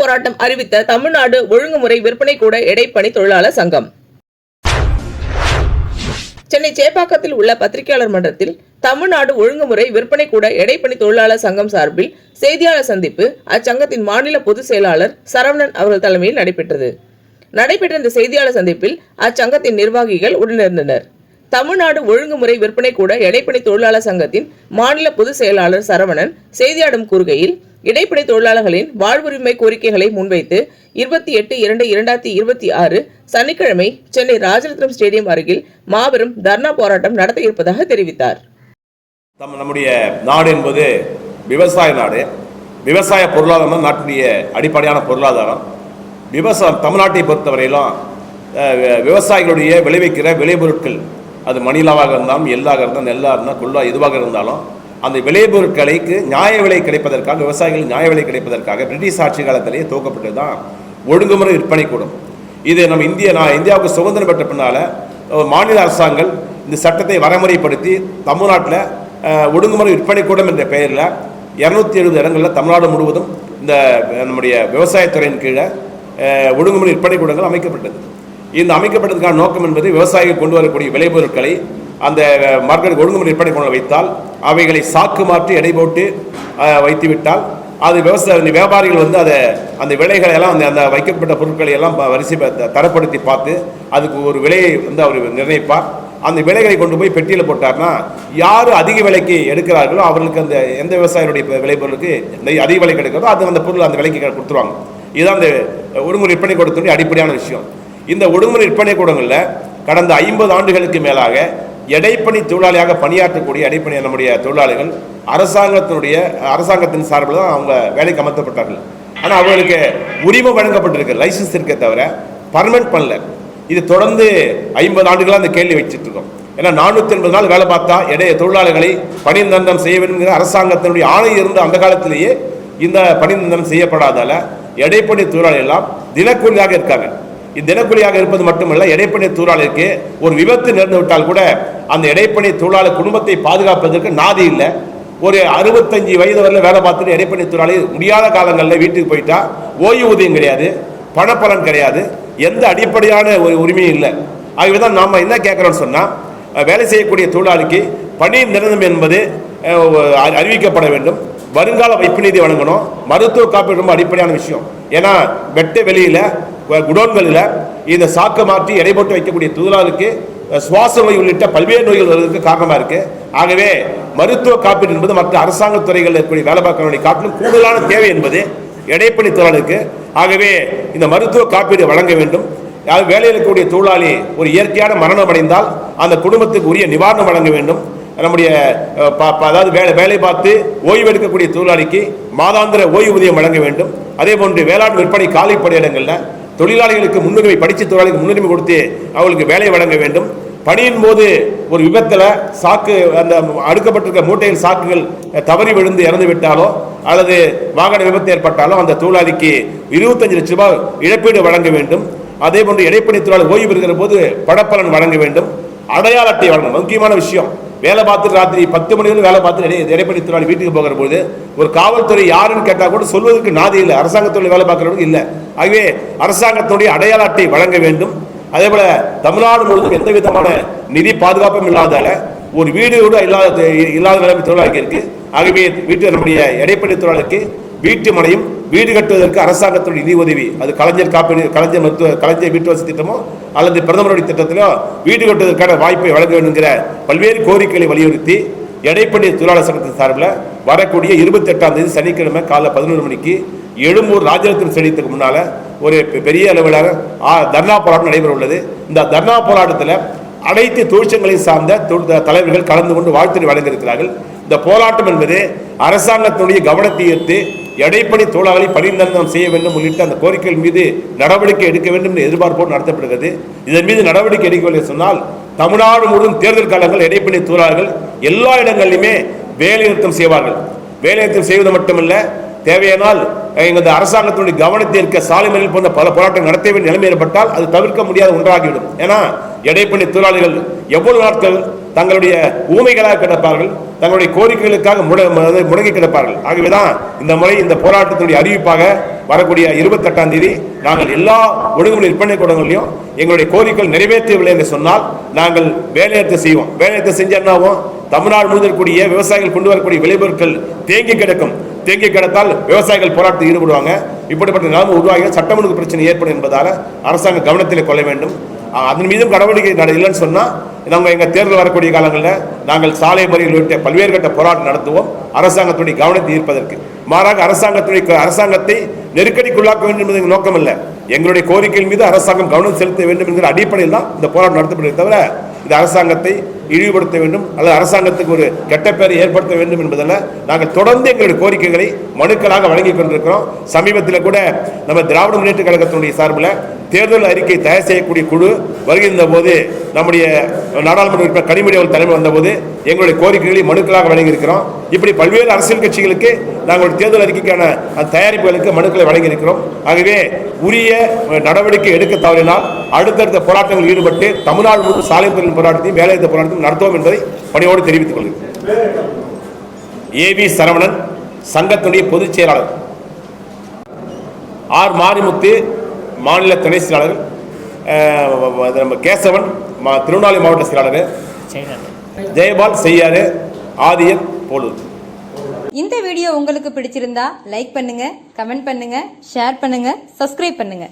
போராட்டம் அறிவித்த தமிழ்நாடு ஒழுங்குமுறை விற்பனை கூட இடைப்பணி தொழிலாளர் சங்கம். சென்னை சேப்பாக்கத்தில் உள்ள பத்திரிகையாளர் மன்றத்தில் தமிழ்நாடு ஒழுங்குமுறை விற்பனை கூட இடைப்பணி தொழிலாளர் சங்கம் சார்பில் செய்தியாளர் சந்திப்பு அச்சங்கத்தின் மாநில பொதுச் செயலாளர் சரவணன் அவர்கள் தலைமையில் நடைபெற்றது. நடைபெற்ற இந்த செய்தியாளர் சந்திப்பில் அச்சங்கத்தின் நிர்வாகிகள் உடனிருந்தனர். தமிழ்நாடு ஒழுங்குமுறை விற்பனை கூட இடைப்பணி தொழிலாளர் சங்கத்தின் மாநில பொதுச் செயலாளர் சரவணன் செய்தியாளர் கூறுகையில், இடைப்பணி தொழிலாளர்களின் வாழ்வுரிமை கோரிக்கைகளை முன்வைத்து 28/2/2026 சனிக்கிழமை சென்னை ராஜரத்னம் ஸ்டேடியம் அருகில் மாபெரும் தர்ணா போராட்டம் நடத்த இருப்பதாக தெரிவித்தார். நம்முடைய நாடு என்பது விவசாய நாடு. விவசாய பொருளாதாரம் நாட்டுடைய அடிப்படையான பொருளாதாரம். தமிழ்நாட்டை பொறுத்தவரையிலும் விவசாயிகளுடைய விளைவிக்கிற விளைபொருட்கள், அது மணிலாவாக இருந்தாலும், எள்ளாக இருந்தாலும், நெல்லாக இருந்தால், கொள்ளா எதுவாக இருந்தாலும், அந்த விளைபொருட்களுக்கு நியாய விலை கிடைப்பதற்காக, விவசாயிகள் நியாய விலை கிடைப்பதற்காக பிரிட்டிஷ் ஆட்சி காலத்திலேயே துவக்கப்பட்டது தான் ஒழுங்குமுறை விற்பனை கூடம். இது நம்ம இந்தியாவுக்கு சுதந்திரம் பெற்ற பின்னால் மாநில அரசாங்கம் இந்த சட்டத்தை வரைமுறைப்படுத்தி தமிழ்நாட்டில் ஒழுங்குமுறை விற்பனை கூடம் என்ற பெயரில் 270 இடங்களில் தமிழ்நாடு முழுவதும் இந்த நம்முடைய விவசாயத்துறையின் கீழே ஒழுங்குமுறை விற்பனை கூடங்கள் அமைக்கப்பட்டது. இந்த அமைக்கப்பட்டதுக்கான நோக்கம் என்பது விவசாயிகள் கொண்டு வரக்கூடிய விளைபொருட்களை அந்த மார்க்கெட் ஒழுங்குமுறை விற்பனை கூடங்கள் வைத்தால் அவைகளை சாக்கு மாற்றி எடை போட்டு வைத்துவிட்டால் அது வியாபாரிகள் அதை அந்த விலைகளை எல்லாம் அந்த வைக்கப்பட்ட பொருட்களை எல்லாம் வரிசை தரப்படுத்தி பார்த்து அதுக்கு ஒரு விலையை அவர் நிர்ணயிப்பார். அந்த விலைகளை கொண்டு போய் பெட்டியில் போட்டார்னா யார் அதிக விலைக்கு எடுக்கிறார்களோ அவர்களுக்கு அந்த எந்த விவசாயிகளுடைய விளைபொருளுக்கு அதிக விலை கிடைக்கிறதோ அது அந்த பொருள் அந்த விலைக்கு கொடுத்துருவாங்க. இதுதான் அந்த ஒழுங்குமுறை விற்பனை கூடத்தினுடைய அடிப்படையான விஷயம். இந்த ஒழுங்குமுறை விற்பனை கூடங்களில் கடந்த 50 ஆண்டுகளுக்கு மேலாக இடைப்பணி தொழிலாளியாக பணியாற்றக்கூடிய இடைப்பணி நம்முடைய தொழிலாளிகள் அரசாங்கத்தின் சார்பில் தான் அவங்க வேலைக்கு அமர்த்தப்பட்டார்கள். ஆனால் அவர்களுக்கு உரிமை வழங்கப்பட்டிருக்கு, லைசன்ஸ் இருக்க தவிர பர்மனெண்ட் பண்ணல. இது தொடர்ந்து 50 ஆண்டுகளாக அந்த கேள்வி வச்சுட்டு இருக்கோம். ஏன்னா 480 நாள் வேலை பார்த்தா தொழிலாளர்களை பணி நிரந்தரம் செய்ய வேண்டும் என்கிற அரசாங்கத்தினுடைய ஆணை இருந்த அந்த காலத்திலேயே இந்த பணி நிரந்தரம் செய்யப்படாதால இடைப்பணி தொழிலாளர்கள் எல்லாம் தினக்கூலியாக இருக்காங்க. தினக்கூலியாக இருப்பது மட்டுமல்ல, இடைப்பணி தொழிலாளருக்கு ஒரு விபத்து நேர்ந்து விட்டால் கூட அந்த இடைப்பணி தொழிலாளர் குடும்பத்தை பாதுகாப்பதற்கு நாதி இல்லை. ஒரு 65 வயது வரையில் வேலை பார்த்துட்டு இடைப்பணி தொழிலாளி முடியாத காலங்களில் வீட்டுக்கு போயிட்டா ஓய்வூதியம் கிடையாது, பணப்பலன் கிடையாது, எந்த அடிப்படையான ஒரு உரிமையும் இல்லை. ஆகவேதான் நாம் என்ன கேட்குறோம்னு சொன்னால், வேலை செய்யக்கூடிய தொழிலாளிக்கு பணி நிரந்தரம் என்பது அறிவிக்கப்பட வேண்டும். வருங்கால வைப்பு நிதி வழங்கணும். மருத்துவ காப்பீடு ரொம்ப அடிப்படையான விஷயம். ஏன்னா வெட்ட வெளியில் குடோன்களில் இந்த சாக்கு மாற்றி எடை போட்டு வைக்கக்கூடிய தொழிலாளருக்கு சுவாச நோய் உள்ளிட்ட பல்வேறு நோய்கள் வருவதற்கு காரணமாக இருக்கு. ஆகவே மருத்துவ காப்பீடு என்பது மற்ற அரசாங்க துறைகளில் இருக்கக்கூடிய வேலை பார்க்கக்கூடிய காட்டிலும் கூடுதலான தேவை என்பது இடைப்பணி தொழிலாளருக்கு. ஆகவே இந்த மருத்துவ காப்பீடு வழங்க வேண்டும். வேலையில் இருக்கக்கூடிய தொழிலாளி ஒரு இயற்கையான மரணம் அடைந்தால் அந்த குடும்பத்துக்கு உரிய நிவாரணம் வழங்க வேண்டும். நம்முடைய அதாவது வேலை பார்த்து ஓய்வு எடுக்கக்கூடிய தொழிலாளிக்கு மாதாந்திர ஓய்வூதியம் வழங்க வேண்டும். அதே போன்று வேளாண் விற்பனை காலி பணியிடங்களில் தொழிலாளிகளுக்கு முன்னுரிமை, படித்த தொழிலாளிக்கு முன்னுரிமை கொடுத்து அவர்களுக்கு வேலை வழங்க வேண்டும். பணியின் போது ஒரு விபத்தில் சாக்கு அந்த அடுக்கப்பட்டிருக்க மூட்டையில் சாக்குகள் தவறி விழுந்து இறந்து விட்டாலோ அல்லது வாகன விபத்து ஏற்பட்டாலோ அந்த தொழிலாளிக்கு 25 லட்சம் ரூபாய் இழப்பீடு வழங்க வேண்டும். அதே போன்று இடைப்பணி தொழிலாளர் ஓய்வு பெறுகிற போது பணப்பலன் வழங்க வேண்டும். அடையாள அட்டை வழங்கணும். முக்கியமான விஷயம். வேலை பார்த்துட்டு ராத்திரி 10 மணி வரை வேலை பார்த்துட்டு இடைப்பணி தொழிலாளி வீட்டுக்கு போகிற போது ஒரு காவல்துறை யாருன்னு கேட்டால் கூட சொல்வதற்கு நாதி இல்லை, அரசாங்கத்துறை வேலை பார்க்கறவங்க இல்லை. ஆகவே அரசாங்கத்துடைய அடையாள அட்டை வழங்க வேண்டும். அதே போல தமிழ்நாடு முழுவதும் எந்த விதமான நிதி பாதுகாப்பும் இல்லாதால ஒரு வீடு கூட இல்லாத நிலைமை தொழிலாளிக்கு இருக்கு. ஆகவே நம்முடைய இடைப்பணி தொழிலாளருக்கு வீட்டு மனையும் வீடு கட்டுவதற்கு அரசாங்கத்துடைய நிதி உதவி, அது கலைஞர் காப்பீடு, கலைஞர் வீட்டு வசதி திட்டமோ அல்லது பிரதமருடைய திட்டத்திலோ வீடு கட்டுவதற்கான வாய்ப்பை வழங்க வேண்டுங்கிற பல்வேறு கோரிக்கைகளை வலியுறுத்தி இடைப்பணி தொழிலாளர் சங்கத்தின் சார்பில் வரக்கூடிய 28ஆம் தேதி சனிக்கிழமை காலை 11 மணிக்கு எழும்பூர் ராஜரத்னம் ஸ்டேடியத்துக்கு முன்னால ஒரு பெரிய அளவிலான தர்ணா போராட்டம் நடைபெற உள்ளது. இந்த தர்ணா போராட்டத்தில் அனைத்து தொழிற்சங்களையும் சார்ந்த தலைவர்கள் கலந்து கொண்டு வாழ்த்து வழங்க இருக்கிறார்கள். இந்த போராட்டம் என்பது அரசாங்கத்தினுடைய கவனத்தை ஈர்த்து இடைப்பணி தொழிலாளர்களை பணி நிரந்தரம் செய்ய வேண்டும் உள்ளிட்ட அந்த கோரிக்கைகள் மீது நடவடிக்கை எடுக்க வேண்டும் என்று எதிர்பார்ப்போடு நடத்தப்படுகிறது. இதன் மீது நடவடிக்கை எடுக்கவில்லை சொன்னால் தமிழ்நாடு முழுவதும் தேர்தல் காலங்கள் இடைப்பணி தொழிலாளர்கள் எல்லா இடங்களிலுமே வேலைநிறுத்தம் செய்வார்கள். வேலைநிறுத்தம் செய்வது மட்டுமல்ல, தேவையானால் எங்களது அரசாங்கத்தினுடைய கவனத்தை இருக்க சாலை மறியல் போன்ற பல போராட்டம் நடத்த வேண்டிய நிலைமை ஏற்பட்டால் அது தவிர்க்க முடியாத ஒன்றாகிவிடும். ஏன்னா இடைப்பணி தொழிலாளிகள் எவ்வளவு நாட்கள் தங்களுடைய ஊமைகளாக கிடப்பார்கள், தங்களுடைய கோரிக்கைகளுக்காக முடங்கி கிடப்பார்கள். ஆகவேதான் இந்த முறை இந்த போராட்டத்தினுடைய அறிவிப்பாக வரக்கூடிய 28ஆம் தேதி நாங்கள் எல்லா ஒழுங்குமுறை விற்பனை கூடங்களிலும் எங்களுடைய கோரிக்கைகள் நிறைவேற்றவில்லை என்று சொன்னால் நாங்கள் வேலைநிறுத்தம் செய்வோம். வேலைநிறுத்தம் செஞ்சாலும் தமிழ்நாடு முழுவதும் கூடிய விவசாயிகள் கொண்டு வரக்கூடிய விளைபொருட்கள் தேங்கி கிடக்கும். தேங்கி கிடத்தால் விவசாயிகள் போராட்டத்தில் ஈடுபடுவாங்க. இப்படிப்பட்ட நிலைமை உருவாகி சட்டமன்ற பிரச்சனை ஏற்படும் என்பதால் அரசாங்கம் கவனத்தில் கொள்ள வேண்டும். அதன் மீதும் நடவடிக்கை இல்லைன்னு சொன்னால் நம்ம எங்கள் தேர்தல் வரக்கூடிய காலங்களில் நாங்கள் சாலை மறியல் உள்ளிட்ட பல்வேறு கட்ட போராட்டம் நடத்துவோம் அரசாங்கத்துடைய கவனத்தை ஈர்ப்பதற்கு. மாறாக அரசாங்கத்தை நெருக்கடிக்குள்ளாக்க வேண்டும் என்பது நோக்கம் இல்லை. எங்களுடைய கோரிக்கைகள் மீது அரசாங்கம் கவனம் செலுத்த வேண்டும் என்கிற அடிப்படையில் தான் இந்த போராட்டம் நடத்தப்படுவதை தவிர இது அரசாங்கத்தை இழிவுபடுத்த வேண்டும் அல்லது அரசாங்கத்துக்கு ஒரு கெட்ட பெயரை ஏற்படுத்த வேண்டும் என்பதில் நாங்கள் தொடர்ந்து எங்களுடைய கோரிக்கைகளை மனுக்களாக வழங்கி கொண்டிருக்கிறோம். சமீபத்தில் கூட நம்ம திராவிட முன்னேற்ற கழகத்தினுடைய சார்பில் தேர்தல் அறிக்கை தயார் செய்யக்கூடிய குழு வருகின்ற போது நம்முடைய நாடாளுமன்ற உறுப்பினர் கனிமொழி அவர்கள் தலைமை வந்தபோது எங்களுடைய கோரிக்கைகளை மனுக்களாக வழங்கியிருக்கிறோம். இப்படி பல்வேறு அரசியல் கட்சிகளுக்கு நாங்கள் தேர்தல் அறிக்கைக்கான தயாரிப்புகளுக்கு மனுக்களை வழங்கியிருக்கிறோம். ஆகவே உரிய நடவடிக்கை எடுக்க தவறினால் அடுத்தடுத்த போராட்டங்களில் ஈடுபட்டு தமிழ்நாடு முழு சாலை மறியல் போராட்டத்தையும் வேலைநிறுத்த போராட்டத்தையும் நடத்துவோம் என்பதை பணியோடு தெரிவித்துக் கொள்கிறேன். ஏவி சரவணன் சங்கத்துடைய பொதுச் செயலாளர், ஆர் மாரிமுத்து மாநில துணை செயலாளர், நம்ம கேசவன் திருவண்ணாமலை மாவட்ட செயலாளர், ஜெயபால் செய்யாறு, ஆதியன் போலூர். இந்த வீடியோ உங்களுக்கு பிடிச்சிருந்தா லைக் பண்ணுங்க, கமெண்ட் பண்ணுங்க, ஷேர் பண்ணுங்க, சப்ஸ்கிரைப் பண்ணுங்க.